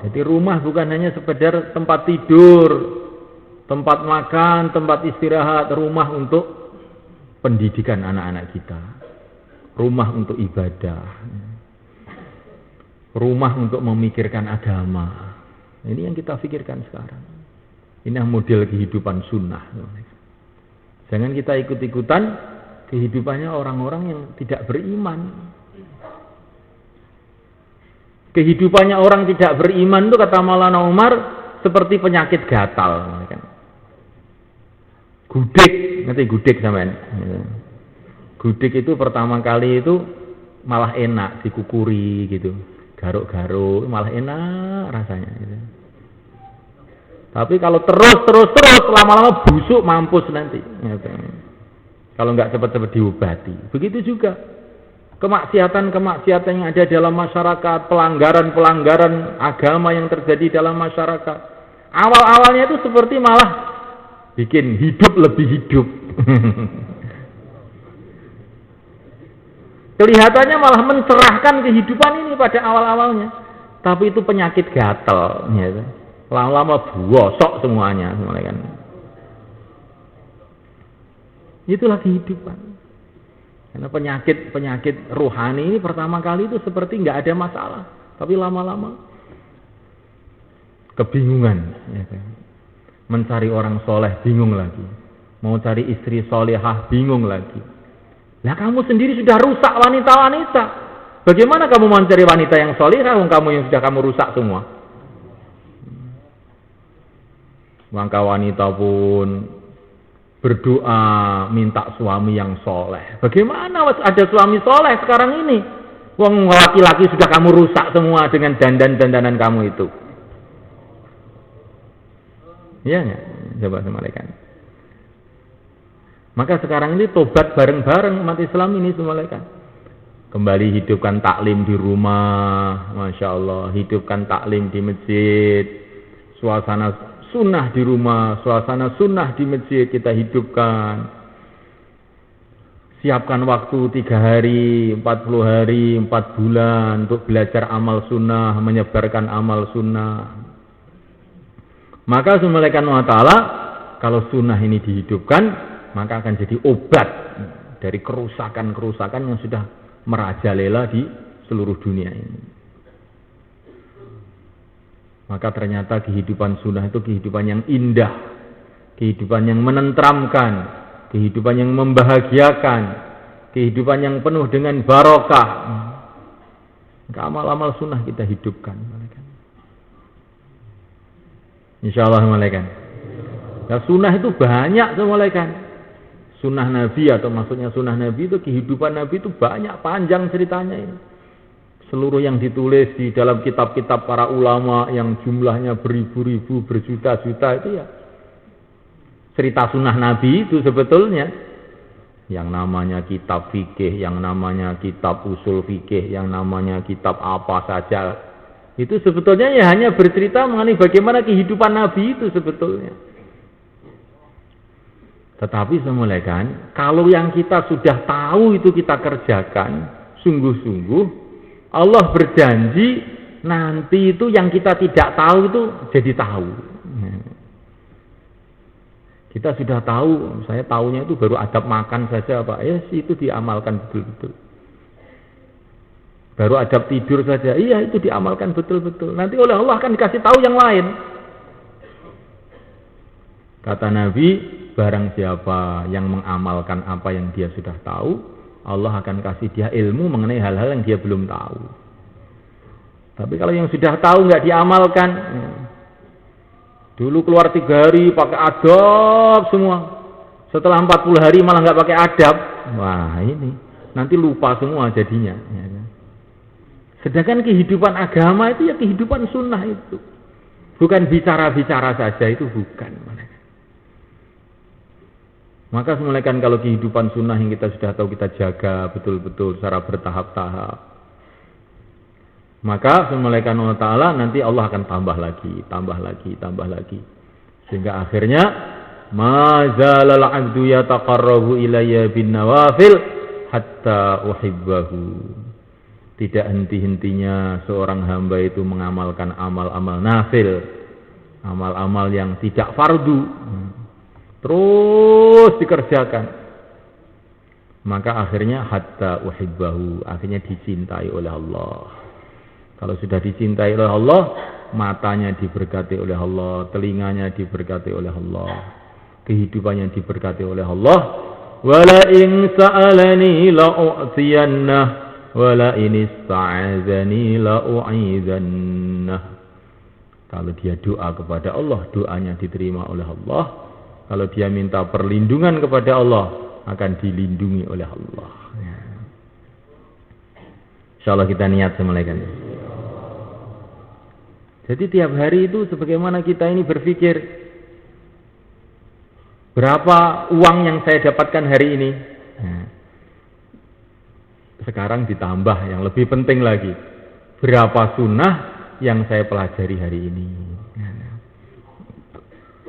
Jadi rumah bukan hanya sekedar tempat tidur, tempat makan, tempat istirahat, rumah untuk pendidikan anak-anak kita. Rumah untuk ibadah. Rumah untuk memikirkan agama. Ini yang kita pikirkan sekarang. Ini model kehidupan sunnah. Jangan kita ikut-ikutan kehidupannya orang-orang yang tidak beriman. Kehidupannya orang tidak beriman itu kata Maulana Umar seperti penyakit gatal. Gudik, nanti gudik sampean. Gudik itu pertama kali itu malah enak dikukuri gitu, garuk-garuk malah enak rasanya. Gitu. Tapi kalau terus lama-lama busuk mampus nanti. Gitu. Kalau nggak cepat-cepat diobati, begitu juga. Kemaksiatan yang ada dalam masyarakat, pelanggaran agama yang terjadi dalam masyarakat. Awal-awalnya itu seperti malah bikin hidup lebih hidup. Kelihatannya malah mencerahkan kehidupan ini pada awal-awalnya. Tapi itu penyakit gatal. Ya. Lama-lama bosok semuanya. Itulah kehidupan. Karena penyakit rohani ini pertama kali itu seperti nggak ada masalah, tapi lama-lama kebingungan, ya kan? Mencari orang soleh bingung lagi, mau cari istri solehah bingung lagi. Nah kamu sendiri sudah rusak wanita-wanita, bagaimana kamu mencari wanita yang solehah? Kamu yang sudah kamu rusak semua. Maka wanita pun berdoa minta suami yang soleh. Bagaimana ada suami soleh sekarang ini? Wong laki-laki sudah kamu rusak semua dengan dandan-dandanan kamu itu. Iya nggak? Coba semalaikan. Maka sekarang ini tobat bareng-bareng umat Islam ini semalaikan. Kembali hidupkan taklim di rumah, masya Allah. Hidupkan taklim di masjid. Suasana sunnah di rumah, suasana sunnah di masjid kita hidupkan. Siapkan waktu 3 hari, 40 hari, 4 bulan untuk belajar amal sunnah, menyebarkan amal sunnah. Maka Subhanahu wa ta'ala, kalau sunnah ini dihidupkan, maka akan jadi obat dari kerusakan-kerusakan yang sudah merajalela di seluruh dunia ini. Maka ternyata kehidupan sunnah itu kehidupan yang indah, kehidupan yang menenteramkan, kehidupan yang membahagiakan, kehidupan yang penuh dengan barokah. Amal-amal sunnah kita hidupkan. Insyaallah malaikat. Nah, sunnah itu banyak malaikat. Sunnah Nabi atau maksudnya sunnah Nabi itu kehidupan Nabi itu banyak panjang ceritanya ini. Seluruh yang ditulis di dalam kitab-kitab para ulama yang jumlahnya beribu-ribu, berjuta-juta itu ya cerita sunnah Nabi itu sebetulnya. Yang namanya kitab fikih, yang namanya kitab usul fikih, yang namanya kitab apa saja. Itu sebetulnya ya hanya bercerita mengenai bagaimana kehidupan Nabi itu sebetulnya. Tetapi semulaikan, kalau yang kita sudah tahu itu kita kerjakan sungguh-sungguh, Allah berjanji nanti itu yang kita tidak tahu itu jadi tahu. Kita sudah tahu, saya tahunya itu baru adab makan saja Pak. Ya itu diamalkan betul-betul. Baru adab tidur saja, iya itu diamalkan betul-betul. Nanti oleh Allah akan dikasih tahu yang lain. Kata Nabi, barang siapa yang mengamalkan apa yang dia sudah tahu, Allah akan kasih dia ilmu mengenai hal-hal yang dia belum tahu. Tapi kalau yang sudah tahu nggak diamalkan, dulu keluar 3 hari pakai adab semua, setelah 40 hari malah nggak pakai adab, wah ini nanti lupa semua jadinya. Sedangkan kehidupan agama itu ya kehidupan sunnah itu, bukan bicara-bicara saja, itu bukan. Maka semulaikan kalau kehidupan sunnah yang kita sudah tahu kita jaga betul-betul secara bertahap-tahap. Maka semulaikan Allah Ta'ala nanti Allah akan tambah lagi. Sehingga akhirnya ma zalal 'abdu yataqarrabu ilayya bin nawafil hatta uhibbahu. Tidak henti-hentinya seorang hamba itu mengamalkan amal-amal nafil, amal-amal yang tidak fardu, terus dikerjakan. Maka akhirnya hatta uhibbahu, akhirnya dicintai oleh Allah. Kalau sudah dicintai oleh Allah, matanya diberkati oleh Allah, telinganya diberkati oleh Allah, kehidupannya diberkati oleh Allah. Wala in sa'alani la'u'tiyannah wala in ista'adzani la'u'idhannah. Kalau dia doa kepada Allah, doanya diterima oleh Allah. Kalau dia minta perlindungan kepada Allah, akan dilindungi oleh Allah. Ya. Insyaallah kita niat semalakan. Jadi tiap hari itu sebagaimana kita ini berpikir, berapa uang yang saya dapatkan hari ini? Nah, sekarang ditambah yang lebih penting lagi, berapa sunnah yang saya pelajari hari ini? Nah,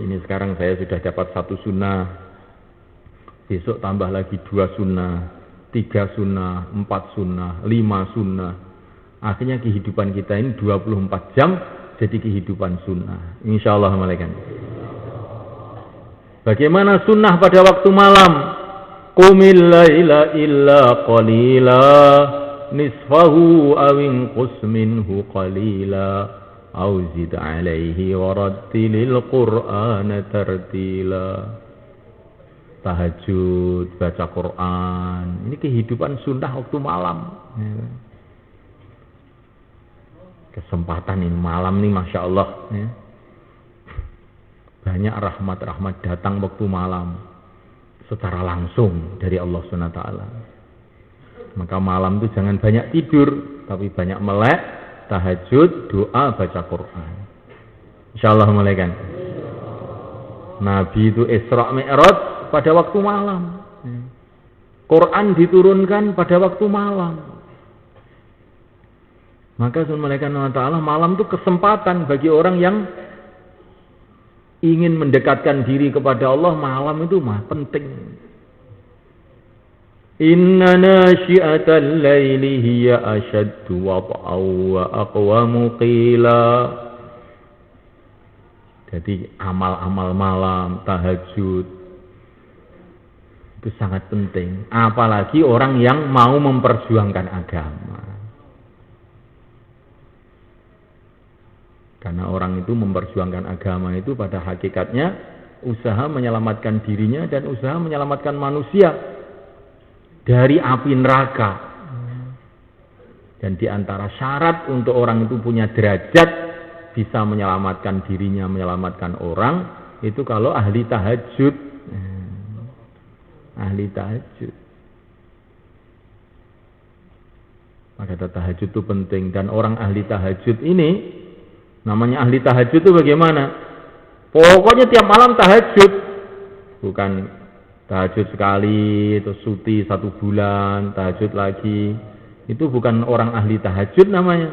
ini sekarang saya sudah dapat 1 sunnah, besok tambah lagi 2 sunnah, 3 sunnah, 4 sunnah, 5 sunnah. Akhirnya kehidupan kita ini 24 jam jadi kehidupan sunnah. Insyaallah malaikat. Bagaimana sunnah pada waktu malam? Qumil laila illa qalila nisfahu aw inqus minhu qalila aw zid alaihi warattilil qur'ana tartila. Tahajud, baca Quran. Ini kehidupan sunnah waktu malam. Kesempatan ini malam nih, masya Allah. Banyak rahmat-rahmat datang waktu malam secara langsung dari Allah SWT. Maka malam itu jangan banyak tidur, tapi banyak melek, tahajud, doa, baca Quran. Insyaallah malaikat. Nabi itu Isra Mi'raj pada waktu malam. Quran diturunkan pada waktu malam. Maka malaikat Allah Ta'ala, malam itu kesempatan bagi orang yang ingin mendekatkan diri kepada Allah. Malam itu penting. Inna nasyi'atal laili hiya ashaddu wat'aw wa aqwamu qila. Jadi amal-amal malam, tahajud itu sangat penting. Apalagi orang yang mau memperjuangkan agama. Karena orang itu memperjuangkan agama itu pada hakikatnya usaha menyelamatkan dirinya dan usaha menyelamatkan manusia dari api neraka. Dan di antara syarat untuk orang itu punya derajat bisa menyelamatkan dirinya, menyelamatkan orang, itu kalau ahli tahajud. Ahli tahajud. Maka tahajud itu penting. Dan orang ahli tahajud ini, namanya ahli tahajud itu bagaimana? Pokoknya tiap malam tahajud. Bukan tahajud sekali, terus cuti 1 bulan, tahajud lagi. Itu bukan orang ahli tahajud namanya.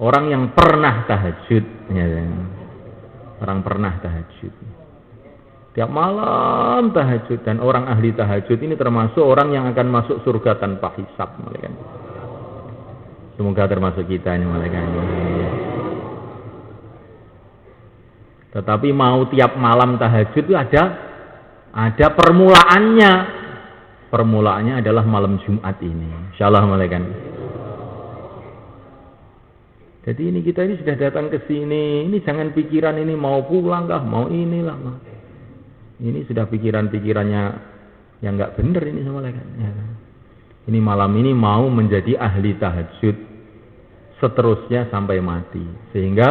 Orang yang pernah tahajud. Orang pernah tahajud. Tiap malam tahajud. Dan orang ahli tahajud ini termasuk orang yang akan masuk surga tanpa hisab. Semoga termasuk kita ini malaikat. Tetapi mau tiap malam tahajud itu ada permulaannya. Permulaannya adalah malam Jumat ini. Insyaallah malaikat. Jadi ini kita ini sudah datang ke sini. Ini jangan pikiran ini mau pulang kah, mau inilah. Ini sudah pikiran-pikirannya yang enggak benar ini sama malaikat. Ini malam ini mau menjadi ahli tahajud seterusnya sampai mati. Sehingga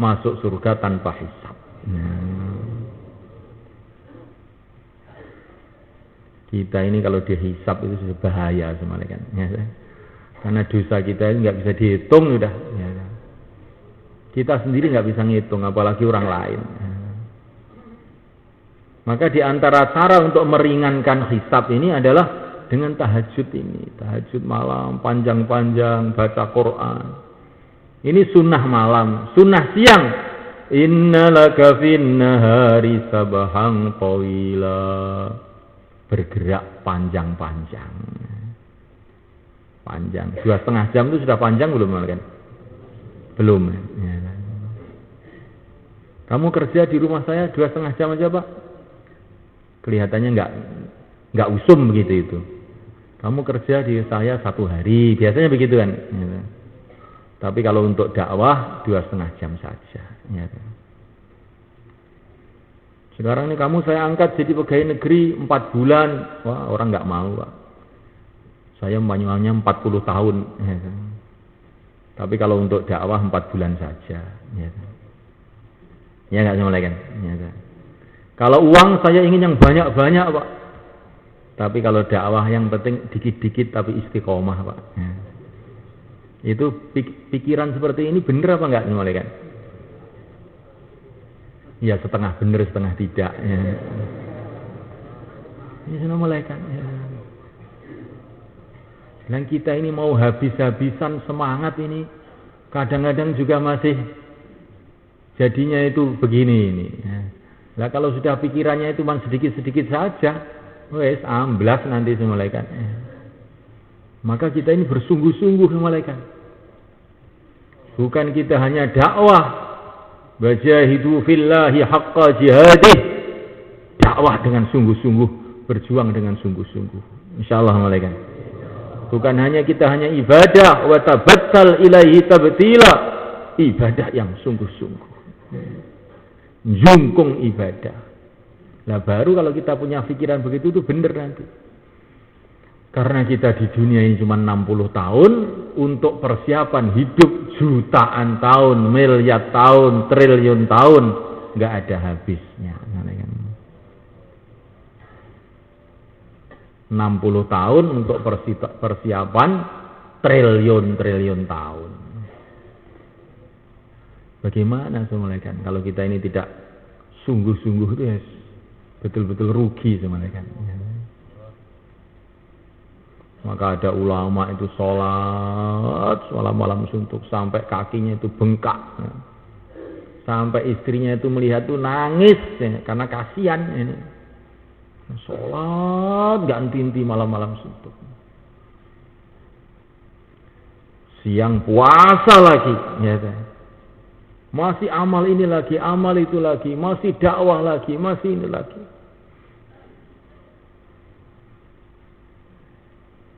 masuk surga tanpa hisab. Kita ini kalau dihisab itu sudah bahaya malaikat. Karena dosa kita ini nggak bisa dihitung sudah. Kita sendiri nggak bisa ngitung, apalagi orang lain. Maka di antara cara untuk meringankan hisab ini adalah dengan tahajud ini. Tahajud malam panjang-panjang, baca Quran. Ini sunnah malam. Sunnah siang, inna laka fin nahari sabahan tawila. Bergerak panjang-panjang. Panjang. 2,5 jam itu sudah panjang belum kan? Belum. Ya. Kamu kerja di rumah saya 2,5 jam aja Pak. Kelihatannya nggak usum begitu itu. Kamu kerja di saya 1 hari, biasanya begitu kan. Ya. Tapi kalau untuk dakwah 2,5 jam saja. Ya. Sekarang ini kamu saya angkat jadi pegawai negeri 4 bulan. Wah, orang nggak mau Pak. Saya banyuwannya 40 tahun. Ya. Tapi kalau untuk dakwah 4 bulan saja. Ya. Ya nggak sama kan? Ya. Kalau uang saya ingin yang banyak-banyak Pak. Tapi kalau dakwah yang penting dikit-dikit tapi istiqomah Pak. Ya. Itu pikiran seperti ini benar apa enggak sama kan? Ya setengah benar setengah tidak. Ya. Ini sudah mulai kan? Ya. Dan kita ini mau habis-habisan semangat ini, kadang-kadang juga masih jadinya itu begini ini. Nah kalau sudah pikirannya itu cuma sedikit-sedikit saja, wes amblas nanti semulaikan. Maka kita ini bersungguh-sungguh semulaikan. Bukan kita hanya dakwah, wajahidu fillahi haqqa jihadih, dakwah dengan sungguh-sungguh, berjuang dengan sungguh-sungguh. Insyaallah semulaikan. Bukan hanya kita hanya ibadah wa tabattal ilaihi tabtila, ibadah yang sungguh-sungguh. Jungkung ibadah. Nah baru kalau kita punya pikiran begitu itu benar nanti. Karena kita di dunia ini cuma 60 tahun untuk persiapan hidup jutaan tahun, miliar tahun, triliun tahun, nggak ada habisnya. 60 tahun untuk persiapan triliun tahun. Bagaimana semulaikan kalau kita ini tidak sungguh-sungguh itu ya betul-betul rugi semulaikan. Maka ada ulama itu sholat malam suntuk sampai kakinya itu bengkak, sampai istrinya itu melihat tuh nangis karena kasihan ini. Sholat gak henti-henti malam-malam suntuk. Siang puasa lagi, ya. Masih amal ini lagi, amal itu lagi, masih dakwah lagi, masih ini lagi.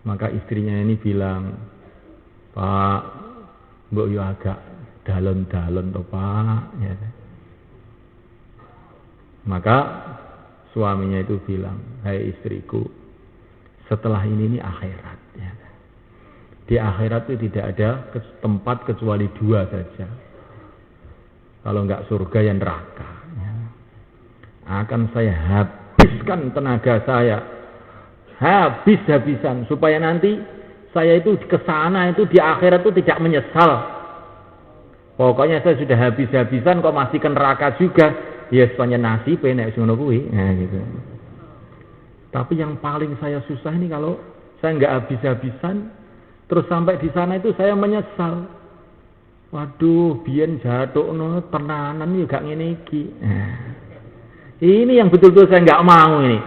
Maka istrinya ini bilang, Pak, mbok yo agak dalon-dalon toh Pak. Ya. Maka suaminya itu bilang, hai istriku, setelah ini akhirat. Ya. Di akhirat itu tidak ada tempat kecuali 2 saja. Kalau enggak surga ya neraka. Ya. Akan saya habiskan tenaga saya, habis-habisan supaya nanti saya itu ke sana itu di akhirat itu tidak menyesal. Pokoknya saya sudah habis-habisan kok masih ke neraka juga. Ya semuanya nasib nek ngono kuwi. Nah gitu. Tapi yang paling saya susah ini kalau saya enggak habis-habisan terus sampai di sana itu saya menyesal. Waduh, biyen jatuhno tenanan yo gak ngene iki. Nah, ini yang betul-betul saya enggak mau ini.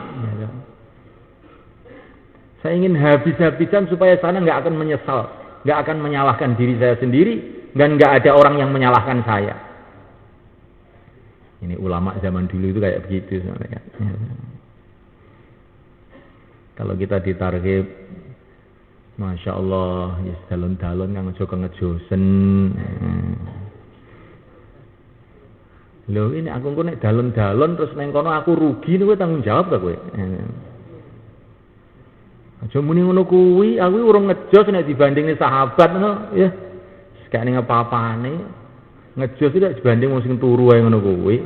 Saya ingin habis-habisan supaya sana enggak akan menyesal, enggak akan menyalahkan diri saya sendiri dan enggak ada orang yang menyalahkan saya. Ini ulama zaman dulu itu kayak begitu sebenarnya. Kalau kita ditarget, Masya Allah, ya dalon-dalon kang aja ngejosen. Loh ini aku kok nek dalon-dalon terus neng kono aku rugi niku tanggung jawab ta kowe. Aja muni ngono kuwi, aku urung ngejos nek dibandingne sahabat ngono ya. Sekak ning apa-apane. Ngejos itu dibanding wong sing turu wae ngono kuwi.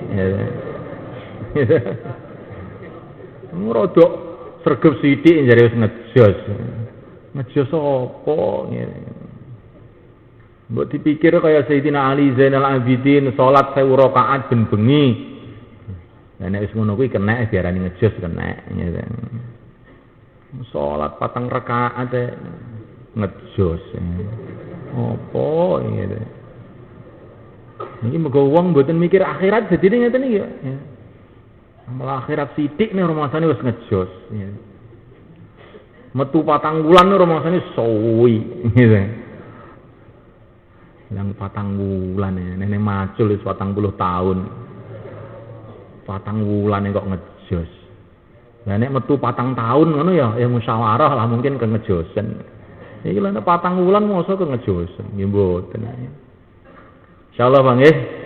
Rodok sregep sithik jare wis ngejos. Ngejos apa ngene. Mbok dipikir kaya Sayyidina Ali Zainal Abidin salat 1000 rakaat ben bengi. Lah nek wis ngono kuwi kenek diarani ngejos kenek. Salat 4 rakaat ngejos. Apa ngene. Ini mergo wong mboten mikir akhirat jadi ngeten iki ya. Amal akhirat sithik nek rumasane wis ngejos ya. Metu 4 wulan rumangsane suwi gitu. Yang 4 wulan ya, nenek macul wis 40 tahun. 4 wulan kok ngejos. Lah nek metu 4 tahun ngono ya musyawarah lah mungkin ke ngejosen. Iki lha 4 wulan mosok ke ngejosen. Nggih mboten. Insyaallah Bang nggih.